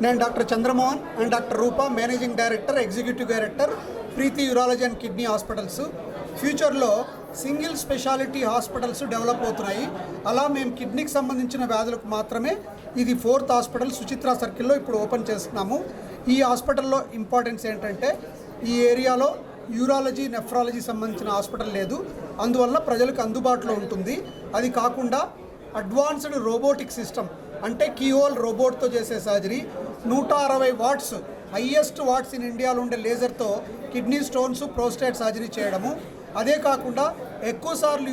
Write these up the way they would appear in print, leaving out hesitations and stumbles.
నేను doctor Chandramohan and doctor Roopa, managing director, executive director, Preethi urology and kidney hospitals. ఫ్యూచర్లో single speciality hospitals develop అవుతున్నాయి. అలా మేము కిడ్నీకి సంబంధించిన వ్యాధులకు మాత్రమే ఇది 4th హాస్పిటల్ సుచిత్ర సర్కిల్లో ఇప్పుడు ఓపెన్ చేస్తున్నాము. ఈ హాస్పిటల్లో ఇంపార్టెన్స్ ఏంటంటే ఈ ఏరియాలో యూరాలజీ, నెఫ్రాలజీ సంబంధించిన హాస్పిటల్ లేదు. అందువల్ల ప్రజలకు అందుబాటులో ఉంటుంది. అది కాకుండా అడ్వాన్స్డ్ రోబోటిక్ సిస్టమ్ అంటే కీహోల్ రోబోట్తో చేసే surgery, 160 watts highest watts in ఇండియాలో ఉండే లేజర్తో కిడ్నీ స్టోన్స్, ప్రోస్టేట్ సర్జరీ చేయడము. అదే కాకుండా ఎక్కువసార్లు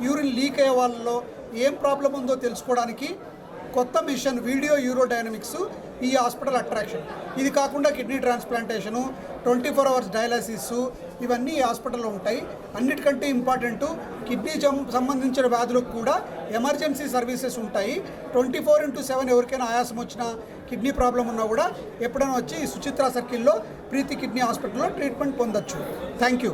యూరిన్ లీక్ అయ్యే వాళ్ళలో ఏం ప్రాబ్లం ఉందో తెలుసుకోవడానికి కొత్త మిషన్ వీడియో యూరోడైనమిక్స్ ఈ హాస్పిటల్ అట్రాక్షన్. ఇది కాకుండా కిడ్నీ ట్రాన్స్ప్లాంటేషను, 24 అవర్స్ డయాలసిస్ ఇవన్నీ ఈ హాస్పిటల్లో ఉంటాయి. అన్నిటికంటే ఇంపార్టెంట్ కిడ్నీ సంబంధించిన వ్యాధులకు కూడా ఎమర్జెన్సీ సర్వీసెస్ ఉంటాయి. 24/7 ఎవరికైనా ఆయాసం వచ్చినా, కిడ్నీ ప్రాబ్లం ఉన్నా కూడా ఎప్పుడైనా వచ్చి సుచిత్ర సర్కిల్లో ప్రీతి కిడ్నీ హాస్పిటల్లో ట్రీట్మెంట్ పొందొచ్చు. Thank you.